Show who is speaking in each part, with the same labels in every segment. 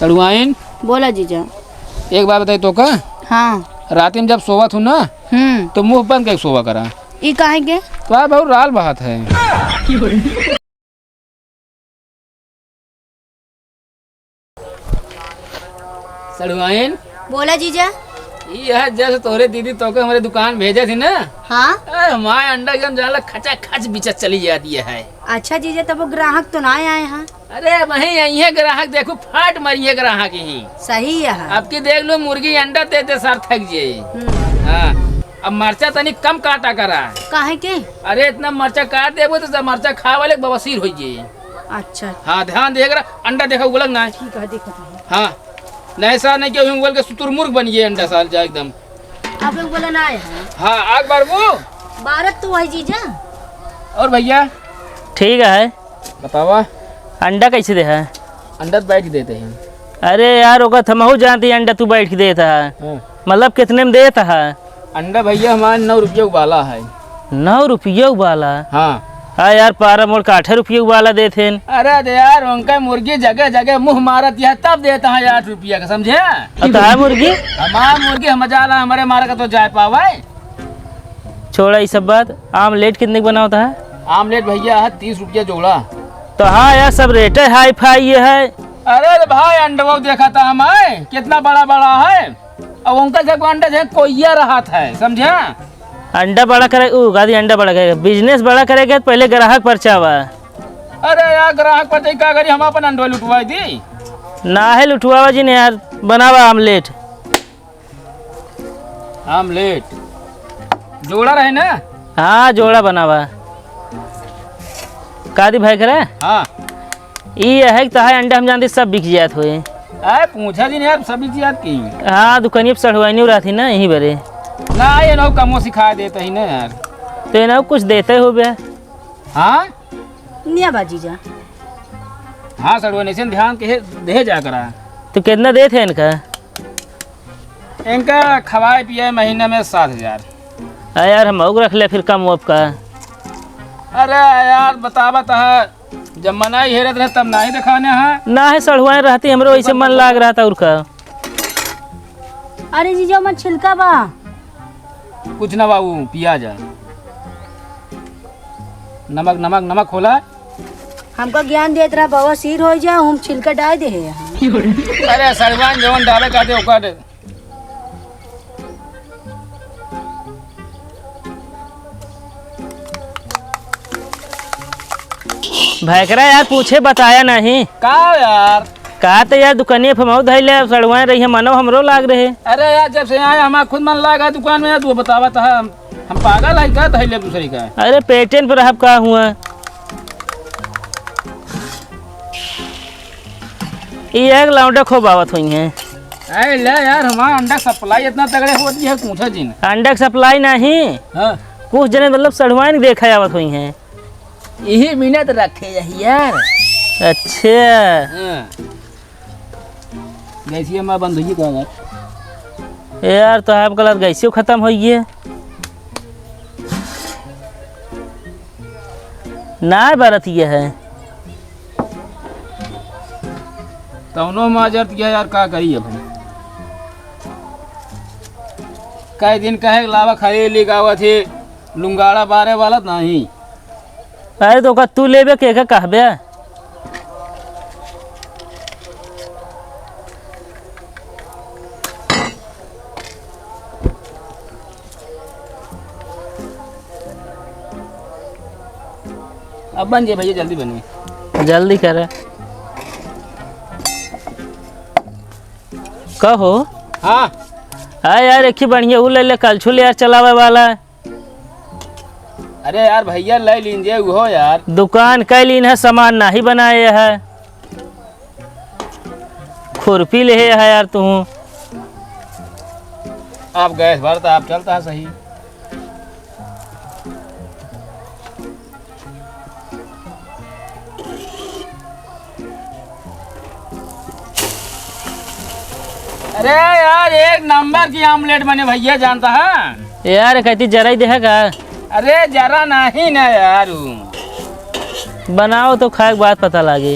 Speaker 1: सड़ुआइन
Speaker 2: बोला जीजा।
Speaker 1: एक बात बताई तो का।
Speaker 2: हाँ।
Speaker 1: रात में जब सोवा थू ना तो मुंह बंद करके सोवा करा।
Speaker 2: ये काहे के?
Speaker 1: तो बहुत राल बात है। सड़ुआइन
Speaker 2: बोला जीजा।
Speaker 1: यह जैसे तोरे दीदी तो हमारे दुकान भेजे थी ना।
Speaker 2: हाँ।
Speaker 1: हमारे अंडा एकदम जाला खचा खच बिचत चली जाती है।
Speaker 2: अच्छा जीजा, तब वो ग्राहक तो ना आए हैं।
Speaker 1: अरे वही यही है ग्राहक, देखो फाट मरी है ग्राहक ही।
Speaker 2: सही है।
Speaker 1: अब की देख लो मुर्गी अंडा देते सर थक जाये। हाँ, अब मरचा तनी कम काटा करा।
Speaker 2: काहे के?
Speaker 1: अरे इतना मरचा काट देबो तो मरचा खा वाले बवासीर हो जाये।
Speaker 2: अच्छा।
Speaker 1: हाँ ध्यान देख रहा, अंडा देखा उगलक ना।
Speaker 2: ठीक है, देखो।
Speaker 1: हाँ नहीं सा नहीं क्यों उगल के सुतुरमुर्ग बन गए अंडा साल जा एकदम।
Speaker 2: आप लोग बोला ना आए हैं।
Speaker 1: हाँ आग बार वो
Speaker 2: भारत तो वही जीजा।
Speaker 1: और भैया
Speaker 3: ठीक है।
Speaker 1: बतावा
Speaker 3: अंडा कैसे दे है?
Speaker 1: अंडा बैठ देते हैं।
Speaker 3: अरे यार ओका थमहू जानती अंडा तू बैठ के देता है। मतलब कितने में देता है
Speaker 1: अंडा? भैया हमारे 9 रुपये वाला है।
Speaker 3: 9 रुपये वाला?
Speaker 1: हाँ
Speaker 3: हाँ यार पारा मोड़ का 8 रुपये वाला देते।
Speaker 1: अरे यार उनका मुर्गी जगह जगह मुंह मारत है तब देता है 8 रुपया का, समझे?
Speaker 3: है मुर्गी
Speaker 1: हमारा मुर्गी हम जाला हमारे मारा का तो जाए पावे।
Speaker 3: छोड़ा ये सब बात। आमलेट कितने का बना होता है?
Speaker 1: आमलेट भैया है 30 रुपया जोड़ा।
Speaker 3: तो हाँ यार सब रेट है, हाई फाई ये है।
Speaker 1: अरे भाई अंडा देखा था हमारे कितना बड़ा बड़ा है। अब उनका जब अंडा जो कोइया रहा था, समझे?
Speaker 3: अंडा बड़ा करे गादी अंडा बड़ा करेगा, बिजनेस बड़ा करेगा तो पहले ग्राहक परचा हुआ।
Speaker 1: अरे यार ग्राहक पर क्या करी, हम अपन अंडा लुटवाई दी
Speaker 3: ना है लुटवावा जी ने यार। बनावा आमलेट।
Speaker 1: आमलेट जोड़ा रहे ना?
Speaker 3: हाँ जोड़ा बनावा। कादी भाई करे?
Speaker 1: हाँ
Speaker 3: ये है कि अंडा हम जानते सब बिक जात हुए।
Speaker 1: अरे पूछा जी ने यार सभी चीज की।
Speaker 3: हाँ दुकानिया पे सड़वाई नहीं रहा थी ना यहीं बरे
Speaker 1: ना, ये ना कमो सिखा देते ही ना यार।
Speaker 3: तो ये ना कुछ देते हो बे।
Speaker 1: हाँ
Speaker 2: निया बाजीजा।
Speaker 1: हाँ सड़वने से ध्यान के दे जा करा।
Speaker 3: तो कितना देते इनका?
Speaker 1: इनका खवाए पिए महीने में 7,000।
Speaker 3: यार हम और रख ले फिर कम वप का।
Speaker 1: अरे यार बतावत है जब मनाई हेरत रहे तब ना ही दिखाने है
Speaker 3: ना है सड़वाए रहती हमरो वैसे मन लाग रहा था उनका।
Speaker 2: अरे जीजा मत छिलका बा
Speaker 1: कुछ ना बाबू पिया जा। नमक नमक नमक खोला।
Speaker 2: हमको ज्ञान देत रहा बाबा सिर हो जाए हम छिलका डाल दे है।
Speaker 1: अरे सड़वान जवन डाले कहते ओकर
Speaker 3: भाईकरा यार पूछे बताया नहीं
Speaker 1: का यार।
Speaker 3: कहा तो यार दुकानिया पे मऊ धैले सड़वाए रही है मानो हमरो लाग रहे।
Speaker 1: अरे यार जब से आए हमारा खुद मन लगा दुकान में तू बतावा था हम पागल है क्या धैले दूसरी का।
Speaker 3: अरे पेटेंट पर अब का हुआ ये एक लौंडा खो बावत हुई है।
Speaker 1: अरे ले यार हमारा अंडा सप्लाई इतना तगड़े होती है पूछा जी ने।
Speaker 3: अंडा सप्लाई नहीं।
Speaker 1: हाँ
Speaker 3: कुछ जने मतलब सड़वाए देखा आवत हुई है।
Speaker 1: यही मिनट रखे यार।
Speaker 3: अच्छा
Speaker 1: गैसी हमारा बंद हुई कहा
Speaker 3: यार तो आप गलत गैसे खत्म हो गई ना बरत ये है
Speaker 1: तवनो माजर किया यार का करी अब कई दिन कहे लावा खरी लिगावा थे लुंगाड़ा बारे वाला नहीं।
Speaker 3: अरे तो का तू लेबे के कहबे?
Speaker 1: अब बन जाए भैया जल्दी बने।
Speaker 3: जल्दी करे कहो।
Speaker 1: हाँ
Speaker 3: यार एक ही बढ़िया वो ले ले कलछुल यार चलावे वाला।
Speaker 1: अरे यार भैया ले लीजिए वो यार।
Speaker 3: दुकान कई लीन है सामान ना ही बनाए है। खुरपी ले है यार तू।
Speaker 1: आप गैस भरता आप चलता है सही। अरे यार एक नंबर की आमलेट बने भैया जानता है
Speaker 3: यार कहती जरा ही देगा।
Speaker 1: अरे जरा नहीं ना यार
Speaker 3: बनाओ तो खाए के बाद पता लगे।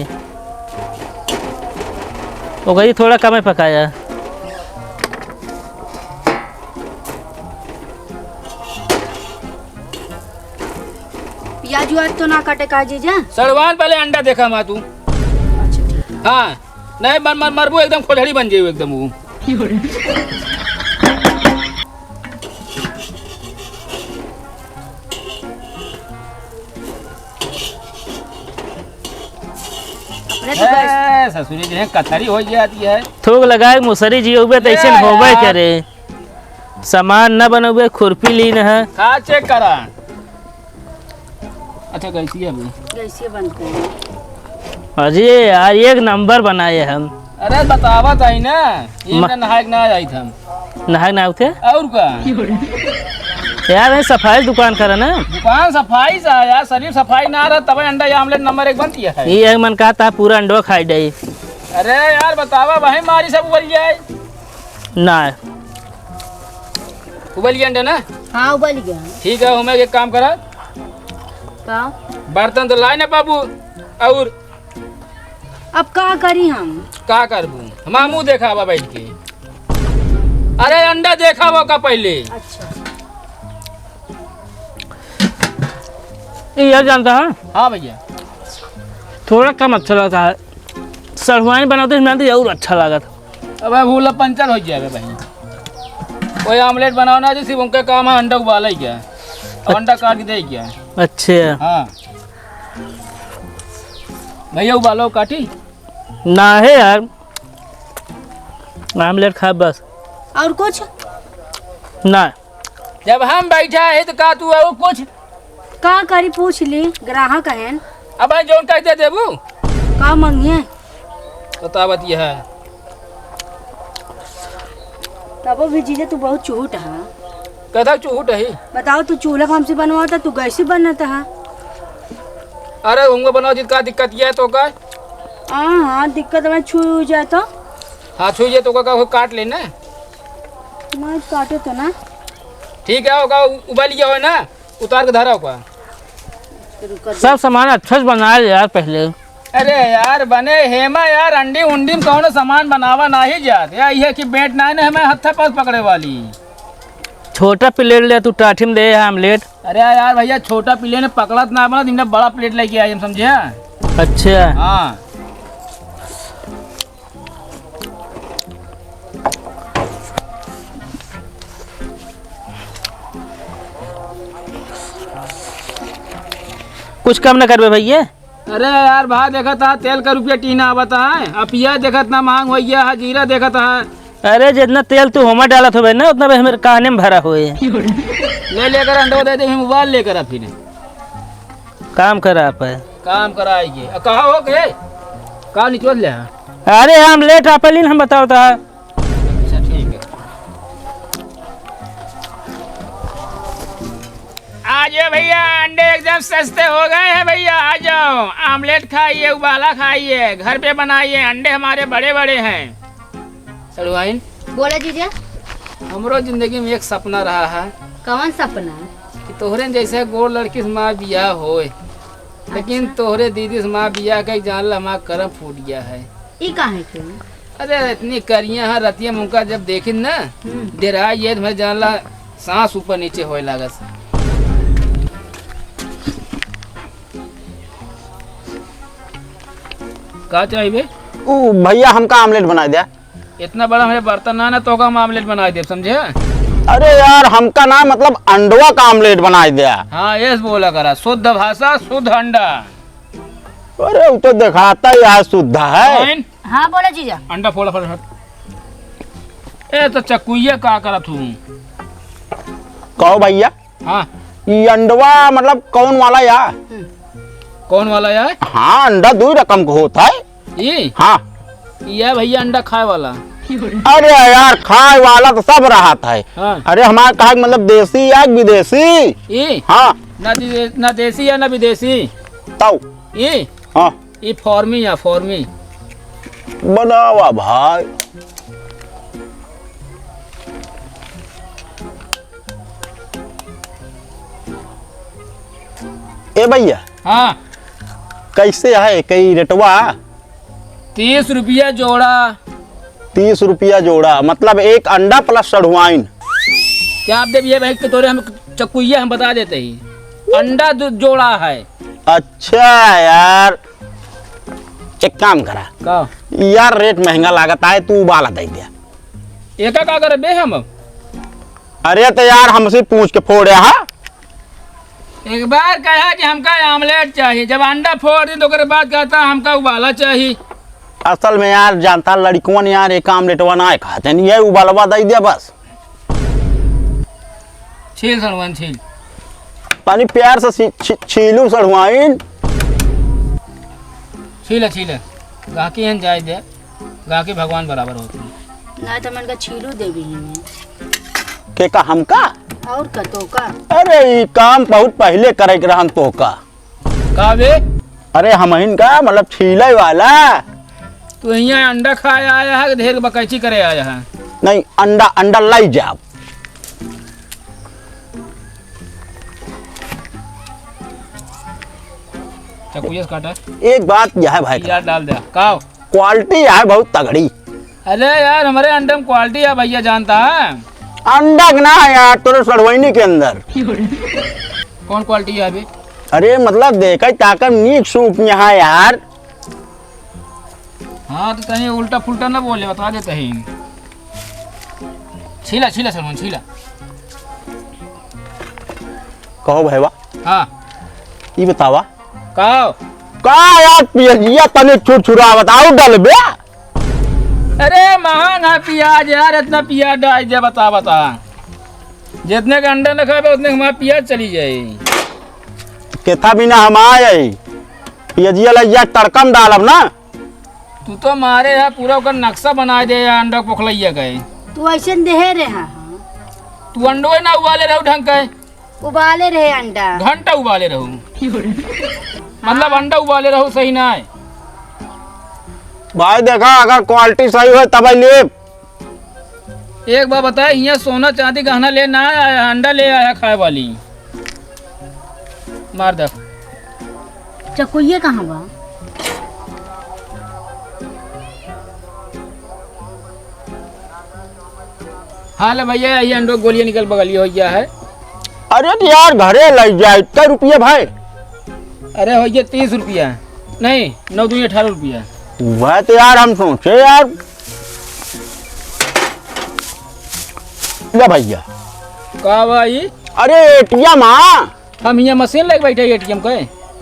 Speaker 3: वो कहीं थोड़ा कम ही पकाया।
Speaker 2: प्याज व्याज तो ना काटे का जीजा?
Speaker 1: सड़वान पहले अंडा देखा मा तू।
Speaker 2: अच्छा ठीक।
Speaker 1: हाँ नहीं मरबू एकदम खोजड़ी बन जाइयो एकदम वो। ससुरी जी कथरी हो जाती है।
Speaker 3: थोक लगाए मुसरी जी होबे तो ऐसे होबे करे। सामान न बनोबे खुरपी ली न है।
Speaker 1: खा चेक करा। अच्छा कैसी है अभी?
Speaker 2: कैसे बनते हैं?
Speaker 3: अजी यार एक नंबर बनाए हम।
Speaker 1: अरे बतावत आई ना ये नहायक ना आई था।
Speaker 3: नहायक ना उठे
Speaker 1: और का
Speaker 3: यार नहीं सफाई दुकान करा ना।
Speaker 1: दुकान सफाई से यार शरीर सफाई ना रहा तब अंडा या आमलेट नंबर 1 बनती है।
Speaker 3: ये मन कहा था पूरा अंडो खाई दे।
Speaker 1: अरे यार बतावा भाई मारी सब उबल जाए
Speaker 3: ना
Speaker 1: उबल गया अंडा ना।
Speaker 2: हाँ उबल गया।
Speaker 1: ठीक है हमें एक काम करा
Speaker 2: का
Speaker 1: बर्तन तो लाए ना बाबू और
Speaker 2: अब का करी हम?
Speaker 1: का करबू मामू देखा हुआ बैठ के। अरे अंडा देखा हुआ का पहले।
Speaker 2: अच्छा
Speaker 3: ये जानता है
Speaker 1: हाँ भैया
Speaker 3: थोड़ा कम अच्छा लगता है। सरवानी बनाते इसमें तो और अच्छा लगा था।
Speaker 1: अब भूला पंचर हो जाएगा भाई। कोई आमलेट बनाना है सिर्फ उनका काम है अंडा उबाला ही क्या अंडा काट के दे क्या।
Speaker 3: अच्छा
Speaker 1: हाँ भैया उबालो काटी
Speaker 3: ना है यार आमलेट खा बस
Speaker 2: और कुछ
Speaker 3: ना।
Speaker 1: जब हम बैठा है तो का तू और कुछ
Speaker 2: का करी पूछ ली ग्राहक हैं।
Speaker 1: अब जो कहते देबू
Speaker 2: का मंगिए
Speaker 1: बतावत यह है।
Speaker 2: तब भी जीजा तू बहुत चूट है।
Speaker 1: कथा चूट है।
Speaker 2: बताओ तू चूल्हा हमसे बनवाता तू कैसे बनाता है?
Speaker 1: अरे होंगे बनाओ जिसका दिक्कत यह है तो का
Speaker 2: हाँ दिक्कत में छू जाए तो
Speaker 1: हाँ छू जाए तो का काट लेना।
Speaker 2: मैं काटे तो ना।
Speaker 1: ठीक है होगा उबाल गया हो ना उतार के धरा होगा।
Speaker 3: सब सामान अच्छा से बनाया यार पहले।
Speaker 1: अरे यार बने हेमा यार अंडी उंडी में कौन सामान बनावा ना ही जात या ये कि बेट ना है हमें हत्था पास पकड़े वाली।
Speaker 3: छोटा प्लेट ले तू टाठी में दे आमलेट।
Speaker 1: अरे यार भैया छोटा प्लेट ने पकड़त ना बना तुमने बड़ा प्लेट लेके आए हम समझे।
Speaker 3: अच्छा
Speaker 1: हाँ
Speaker 3: कुछ कम न करबे भैया।
Speaker 1: अरे यार भाई देखा था तेल का रुपया टीना आवता है अब पियाज देखा ना महंग हो गया है जीरा देखा था।
Speaker 3: अरे जितना तेल तू होमा डाला था ना उतना हमारे कहने में भरा हुए
Speaker 1: ले लेकर अंडा दे दे हम उबाल लेकर फिर
Speaker 3: काम करा आप है।
Speaker 1: काम कराएंगे कहा हो गए कहा निचोल ले।
Speaker 3: अरे आमलेट आप हम बताओ था।
Speaker 1: अच्छा ठीक है आ जाओ भैया अंडे एकदम सस्ते हो गए हैं भैया आ जाओ आमलेट खाइए उबाला खाइए घर पे बनाइए अंडे हमारे बड़े बड़े हैं। सड़वाइन
Speaker 2: बोले जीजा
Speaker 1: हमरो जिंदगी में एक सपना रहा है
Speaker 2: कौन सपना?
Speaker 1: कि तोहरे जैसे गोर लड़की से माँ बियाह होए लेकिन तोहरे दीदी से माँ बियाह के जान ला हमारा करम फूट गया है।
Speaker 2: ये काहे क्यों?
Speaker 1: अरे इतनी करिया है रतिया मुका जब देखिन ना देरा ये मैं जान ला सांस ऊपर नीचे होए लागत। का चाहिए
Speaker 4: ओ भैया हमका आमलेट बना दिया।
Speaker 1: इतना बड़ा मेरे बर्तन ना तो हम आमलेट बना दे समझे।
Speaker 4: अरे यार हमका ना मतलब अंडवा का आमलेट बना दिया।
Speaker 1: हाँ ये बोला करा शुद्ध भाषा शुद्ध अंडा।
Speaker 4: अरे वो तो दिखाता यार शुद्ध है।
Speaker 2: हाँ बोले जीजा
Speaker 1: अंडा फोड़ा फटाफट। ए तो चकुइया का करा तू
Speaker 4: कहो भैया
Speaker 1: हाँ
Speaker 4: ये अंडवा मतलब कौन वाला यार?
Speaker 1: कौन वाला यार?
Speaker 4: हाँ अंडा दो रकम का होता है।
Speaker 1: ये
Speaker 4: हाँ
Speaker 1: ये भैया अंडा खाए वाला।
Speaker 4: अरे यार खाए वाला तो सब रहा था।
Speaker 1: हाँ।
Speaker 4: अरे हमारे कहा मतलब देसी या विदेशी?
Speaker 1: ये
Speaker 4: हाँ
Speaker 1: ना देसी या ना विदेशी
Speaker 4: तो
Speaker 1: ये
Speaker 4: हाँ
Speaker 1: ये फॉर्मी या फॉर्मी
Speaker 4: बनावा भाई। ए भैया
Speaker 1: हाँ
Speaker 4: कैसे है कई रेटवा?
Speaker 1: 30 रुपया जोड़ा
Speaker 4: 30 रुपया जोड़ा, मतलब एक अंडा प्लस सड़ुआइन।
Speaker 1: क्या आप देखिए भाई कि तोरे हम चक्कुइया हम बता देते ही अंडा जोड़ा है।
Speaker 4: अच्छा यार, एक काम करा
Speaker 1: का
Speaker 4: यार, रेट महंगा लागता है, तू उबाला दे दिया।
Speaker 1: एका का करे बे हम
Speaker 4: अरे तो यार हमसे पूछ के फोड़ हा।
Speaker 1: एक बार कहा कि हमका आमलेट चाहिए, जब अंडा फोड़ दी तो ओकरे बाद कहता हमका उबाला चाहिए।
Speaker 4: असल में यार जानता लड़कियों ने यार एक आमलेटवा ना खाते नहीं है, उबालवा दे दिया बस।
Speaker 1: छील सड़वन छील।
Speaker 4: पानी प्यार से छीलू सड़ुआइन।
Speaker 1: छील छील गाकी हन जाए दे, गाकी भगवान बराबर होती है।
Speaker 2: ना तो मन का छीलू देवी है
Speaker 4: के का हमका
Speaker 2: और का तो का।
Speaker 4: अरे ये काम बहुत पहले करे के रहन तो का
Speaker 1: बे
Speaker 4: अरे हमहिन का मतलब छीले वाला।
Speaker 1: तू यहाँ अंडा खाए आया है, ढेर बकैची करे आया है।
Speaker 4: नहीं अंडा अंडा लाई जाओ।
Speaker 1: चकुया से काटा
Speaker 4: एक बात यह है भाई,
Speaker 1: यार डाल दे काओ।
Speaker 4: क्वालिटी है बहुत तगड़ी।
Speaker 1: अरे यार हमारे अंडे में क्वालिटी है भैया, जानता है
Speaker 4: अंडा ना है यार तोरे सड़वैनी के अंदर।
Speaker 1: कौन क्वालिटी है अभी?
Speaker 4: अरे मतलब देखा ताकत नीक सूप यहाँ यार।
Speaker 1: हाँ तो कहीं उल्टा फुल्टा ना बोले, बता देते ही। छीला छीला सलमान छीला।
Speaker 4: कहो भैया,
Speaker 1: हाँ
Speaker 4: ये बतावा
Speaker 1: कहो।
Speaker 4: का यार पियजिया तने छुरछुरा बताओ डल बे।
Speaker 1: अरे महंग है प्याज यार, इतना प्याज डाल दे, बता बता। जितने का अंडा न खाए उतने हमारा प्याज चली जाए।
Speaker 4: केथा बिना हम आए पियजिया लइया तड़कम डालब ना।
Speaker 1: तू तो मारे यार पूरा ओकर नक्शा बना दे यार, अंडा पोखलैया गए।
Speaker 2: तू ऐसे दे रहा
Speaker 1: तू अंडो ना उबाले रहो ढंग के,
Speaker 2: उबाले रहे अंडा।
Speaker 1: घंटा उबाले रहो मतलब अंडा उबाले रहो सही ना है।
Speaker 4: भाई देखा अगर क्वालिटी सही हो तब ले।
Speaker 1: एक बार बताए यहाँ सोना चांदी गहना ले ना आया, अंडा ले आया खाए वाली। मार दे
Speaker 2: चकुइये कहाँ बा?
Speaker 1: हाँ ले भैया, ये अंडो गोलियां निकल बगली हो गया है।
Speaker 4: अरे तो यार घरे लग जाए इतना रुपये भाई।
Speaker 1: अरे हो गया 30 रुपया, नहीं 9 दूनी 18 रुपया।
Speaker 4: वह तो यार हम सोचे यार भैया।
Speaker 1: का भाई?
Speaker 4: अरे एटीएम
Speaker 1: हम यहाँ मशीन लग बैठे एटीएम के।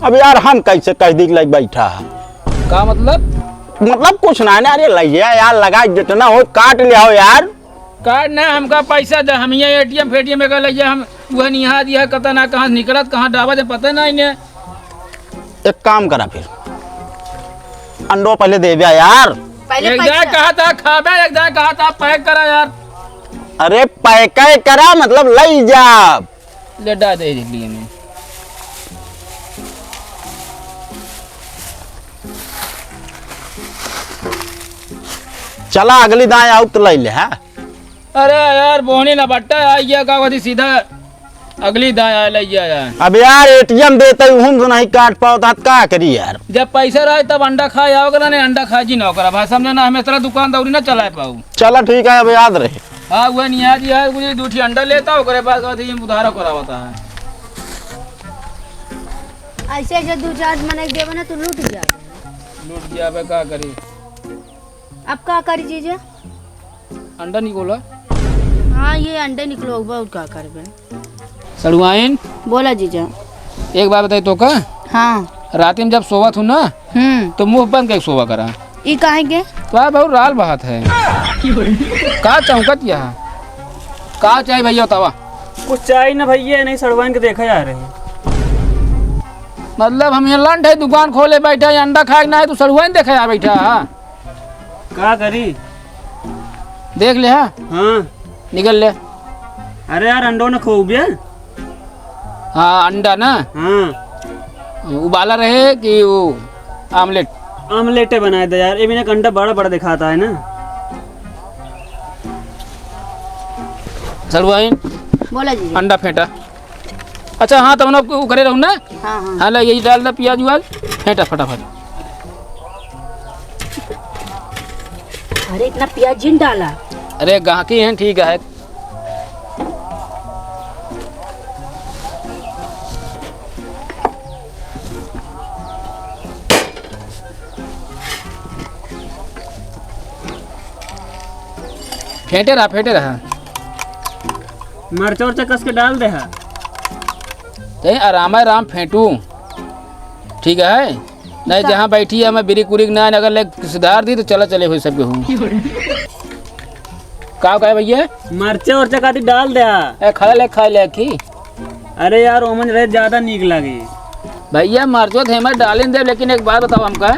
Speaker 4: अब यार हम कैसे कह दी लग बैठा है?
Speaker 1: का मतलब
Speaker 4: कुछ ना ना। अरे लइया यार लगा जितना हो काट ले आओ यार।
Speaker 1: कार्ड ना हमका पैसा दे, हम यहाँ एटीएम फेटीएम में कर लिया, हम वह निहा दिया कता ना कहाँ निकलत कहाँ डाबा दे पता ना इन्हें।
Speaker 4: एक काम करा फिर अंडो पहले दे दिया यार।
Speaker 2: पहले
Speaker 1: एक
Speaker 2: पैसा।
Speaker 1: दाग कहा था खाबे, एक दाग कहा था पैक करा यार।
Speaker 4: अरे पैक करा मतलब लई जा।
Speaker 1: ले डा दे लिए मैं।
Speaker 4: चला अगली दाएं आउ तो लई ले है।
Speaker 1: अरे यार बोहनी ना बट्टा आई गया का वही सीधा अगली दाया ले यार।
Speaker 4: अब यार एटीएम देते हम तो नहीं काट पाओ तो का करी यार।
Speaker 1: जब पैसा रहे तब अंडा खाए आओ करा, नहीं अंडा खाए जी ना करा भाई, समझे ना। हमें तरह दुकान दौड़ी ना चला पाऊ।
Speaker 4: चला ठीक है अब याद रहे।
Speaker 1: हाँ वह निहा दिया है, मुझे दूठी अंडा लेता हो करे बाद उधारा करा होता है।
Speaker 2: ऐसे ऐसे 2-4 मन देवे ना तो लूट जाए।
Speaker 1: लूट गया बे, का करी।
Speaker 2: अब का करी जीजा?
Speaker 1: अंडा निकोला
Speaker 2: हाँ ये अंडे निकलो बहुत का करबे।
Speaker 1: सड़ुआइन
Speaker 2: बोला जीजा।
Speaker 1: एक बात बताई तो का,
Speaker 2: हाँ
Speaker 1: रात में जब सोवा थू ना तो मुंह बंद करके सोवा करा।
Speaker 2: ई काहे के?
Speaker 1: तो बहुत राल बात है। का चौकत यहाँ का चाहिए भैया तवा?
Speaker 3: कुछ चाहिए ना भैया, नहीं सड़वाइन के देखा जा रहे हैं।
Speaker 1: मतलब हम यहाँ लंड है दुकान खोले बैठा है, अंडा खाए ना है तो सड़ुआइन देखा है बैठा। हाँ
Speaker 3: का करी?
Speaker 1: देख ले। हाँ
Speaker 3: हाँ
Speaker 1: निकल ले।
Speaker 3: अरे यार अंडो ना खूब है।
Speaker 1: हाँ अंडा ना
Speaker 3: हाँ
Speaker 1: उबाला रहे कि वो आमलेट?
Speaker 3: आमलेटे बनाए दे यार, ये भी ना अंडा बड़ा बड़ा दिखाता है ना।
Speaker 1: सड़ुआइन
Speaker 2: बोला जीजा।
Speaker 1: अंडा फेंटा। अच्छा हाँ तब वो करे रहूँ ना।
Speaker 2: हाँ हाँ
Speaker 1: हाँ ला यही डाल दे प्याज व्याज फेंटा फटाफट।
Speaker 2: अरे इतना प्याज जिन डाला।
Speaker 1: अरे गाहकी हैं, ठीक है। फेंटे रहा
Speaker 3: मरचा उर्चा कस के डाल दे है।
Speaker 1: कहीं आराम फेंटू, ठीक है। नहीं जहाँ बैठी है मैं बिरिक उरिक ना अगर ले सुधार दी तो चले हुए सब हूँ। का कहे भैया?
Speaker 3: मरचा उर्चा का डाल दे।
Speaker 1: खा ले की।
Speaker 3: अरे यार ओमन रहे ज्यादा नीक लगी
Speaker 1: भैया। मरचो थे मैं डालें दे, लेकिन एक बात बताओ हमका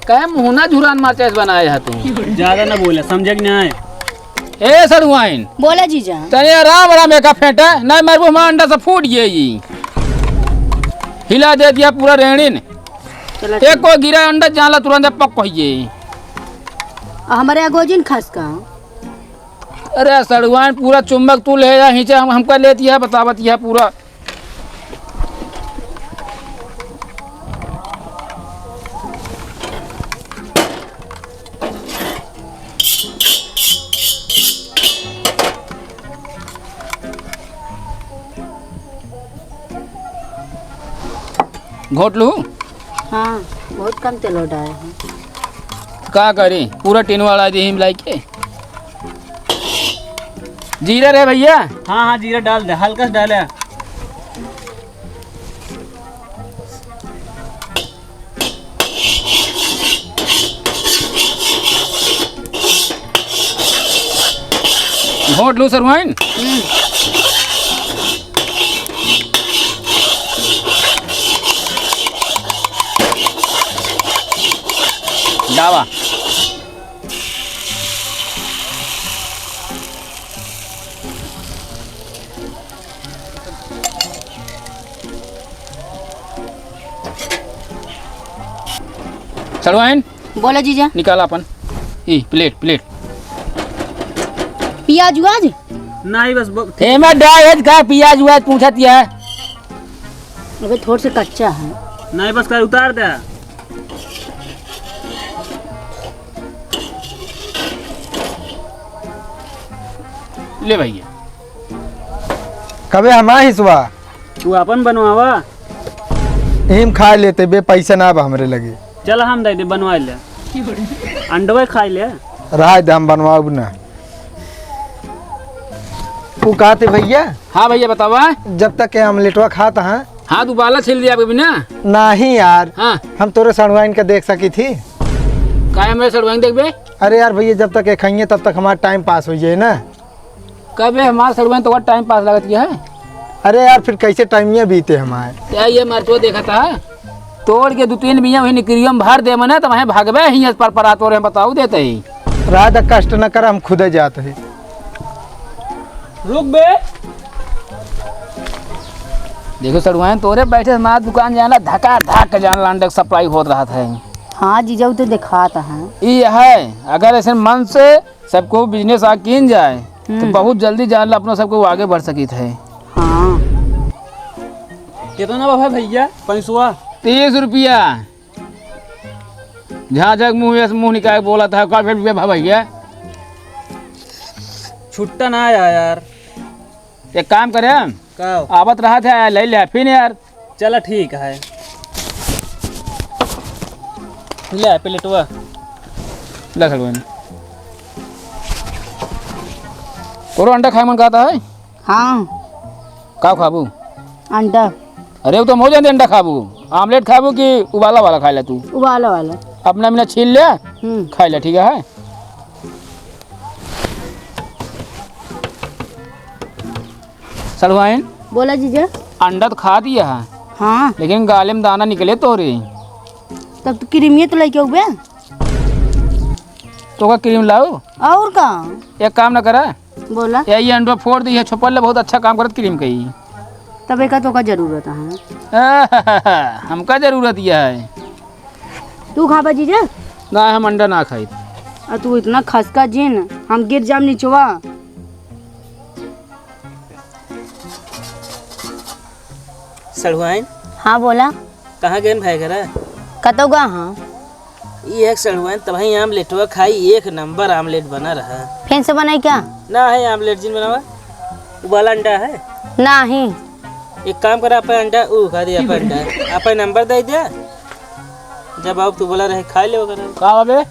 Speaker 1: कहे मुहना झुरान मरचा बनाया है तुम।
Speaker 3: ज्यादा ना बोले, समझे कि नहीं?
Speaker 1: ए सड़ुआइन
Speaker 2: बोला जीजा।
Speaker 1: तने आराम एक फेंटे नहीं मरबो, हमारा अंडा से फूट गई। हिला दे दिया पूरा रेणिन, एक को गिरा अंडा जाला तुरंत पक गई।
Speaker 2: हमारे अगोजिन खस का।
Speaker 1: अरे सड़ुआइन पूरा चुम्बक तू ले जा हिंचे हमका लेती है, बतावत है पूरा। घोट लू?
Speaker 2: हाँ बहुत कम तेल डाले हैं।
Speaker 1: का करी पूरा टिन वाला दी मिलाई के। जीरा रे भैया?
Speaker 3: हाँ जीरा डाल दे, हल्का से डाले।
Speaker 1: घोट लू सरवाइन? डावा सड़वाइन
Speaker 2: बोला जीजा।
Speaker 1: निकाला अपन प्लेट
Speaker 2: प्याज उज
Speaker 3: नहीं बस
Speaker 1: हेमा डाल का प्याज उज पूछत है।
Speaker 2: अबे थोड़ा सा कच्चा है।
Speaker 3: नहीं बस कर उतार दे।
Speaker 1: ले भैया
Speaker 5: कबे हमा हिस्वा
Speaker 3: तू अपन बनवावा।
Speaker 5: हिम खा लेते बे, पैसा ना बा हमरे लगे।
Speaker 3: चल हम दे दे बनवा ले, अंडवे खाई ले।
Speaker 5: रहा दे हम बनवाब ना। तू कहते भैया?
Speaker 1: हाँ भैया बतावा।
Speaker 5: जब तक के ऑमलेटवा खाता है।
Speaker 1: हाँ दुबाला छिल दिया अभी ना?
Speaker 5: नहीं यार।
Speaker 1: हाँ
Speaker 5: हम तोरे सड़वाइन का देख सकी थी।
Speaker 1: का मेरे सड़वाइन देख बे?
Speaker 5: अरे यार भैया जब तक खाइए तब तक हमारा टाइम पास हो जाए ना।
Speaker 1: कब हमारा सड़वाइन तो टाइम पास लगत है।
Speaker 5: अरे यार फिर कैसे टाइम ये बीते हमारे।
Speaker 1: क्या ये मरचो देखा था तोड़ के 2-3 बिया वही निकरियम भर दे मने तो वहीं भागबे ही पर आतो रे बताऊ देते ही।
Speaker 5: रात कष्ट न कर, हम खुद जाते हैं।
Speaker 3: रुक बे।
Speaker 1: देखो सड़ुआइन तोरे बैठे हमारा दुकान जाना धका धक जाना अंडे सप्लाई हो रहा था।
Speaker 2: हाँ जीजा तो दिखाता है।
Speaker 1: ये है अगर ऐसे मन से सबको बिजनेस आ किन जाए तो बहुत जल्दी जान अपना सबको आगे बढ़ सकी थे।
Speaker 2: हाँ
Speaker 3: कितना बाबा भैया? 500।
Speaker 1: 30 रुपया। झाझक मुँह निकाल बोला था का फिर भैया
Speaker 3: छुट्टा ना आया यार।
Speaker 1: एक काम करे
Speaker 3: का
Speaker 1: आवत रहा था ले ले फिर यार।
Speaker 3: चला ठीक है ले प्लेटवा
Speaker 1: ले सड़ुआइन और अंडा खाए मन कहता है।
Speaker 2: हाँ
Speaker 1: का खाबू?
Speaker 2: अंडा।
Speaker 1: अरे वो तो मौज अंडा खाबू, आमलेट खाबू कि उबाला वाला खा ले तू?
Speaker 2: उबाला वाला।
Speaker 1: अपना मैंने छील ले खा ले, ठीक है। सड़ुआइन
Speaker 2: बोला जीजा।
Speaker 1: अंडा तो खा दिया है
Speaker 2: हाँ
Speaker 1: लेकिन गाले में दाना निकले तोरे।
Speaker 2: तब तो क्रीमियत लेके उबे।
Speaker 1: तो का क्रीम लाओ
Speaker 2: और का?
Speaker 1: एक काम ना करा
Speaker 2: बोला
Speaker 1: ये अंडा फोड़ दी है छुपल ले बहुत अच्छा काम करत क्रीम कही।
Speaker 2: तब एक तो का जरूरत है।
Speaker 1: हमका जरूरत यह है।
Speaker 2: तू खा जीजा?
Speaker 1: ना हम अंडा ना खाई।
Speaker 2: और तू इतना खसका जिन हम गिर जाम नीचवा।
Speaker 3: सड़ुआइन
Speaker 2: हाँ बोला।
Speaker 3: कहाँ गए भाई घर?
Speaker 2: कतौगा हाँ
Speaker 3: ये एक सड़ुआन तभी आमलेट हुआ खाई, एक नंबर आमलेट बना रहा।
Speaker 2: फिर से बनाई क्या?
Speaker 3: ना है आमलेट जिन बनावा, उबाला अंडा है।
Speaker 2: नहीं।
Speaker 3: एक काम करा, आप अंडा खा दिया, आप अंडा आप नंबर दे दिया, जब आप तू बोला रहे खा ले वगैरह
Speaker 1: का बे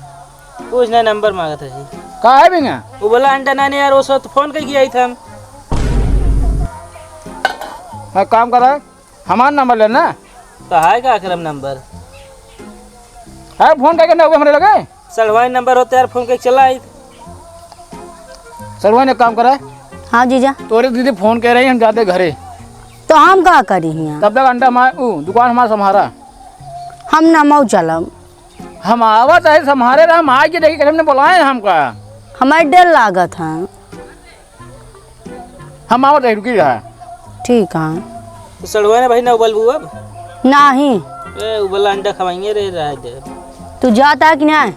Speaker 3: कुछ ना नंबर मांगत रही।
Speaker 1: का है बिंगा?
Speaker 3: वो बोला अंडा ना नहीं यार, उस वक्त फोन कर किया था हम।
Speaker 1: मैं काम कर रहा है, हमारा नंबर लेना
Speaker 3: कहा है का करम नंबर
Speaker 1: है, फोन करके ना हमारे लगे
Speaker 3: सड़वाई नंबर होता यार, फोन करके चला आई।
Speaker 1: सलवा ने काम करा है,
Speaker 2: हाँ जीजा।
Speaker 1: तोरे दीदी फोन कह रही है हम जाते घरे,
Speaker 2: तो हम का करी यहाँ?
Speaker 1: तब तक अंडा दुकान हमारा संभारा।
Speaker 2: हम ना मऊ चलब,
Speaker 1: हम आवत है संभारे रहा, हम आए के देखी हमने बुलाए हमका,
Speaker 2: हमारे डर लागत है।
Speaker 1: हम आवत है, रुकी रहा।
Speaker 2: ठीक है।
Speaker 3: तो सड़वाई ने भाई ना उबल बुआ,
Speaker 2: नहीं।
Speaker 3: उबला अंडा खवाएंगे रे रहा।
Speaker 2: तू जाता है कि नहीं?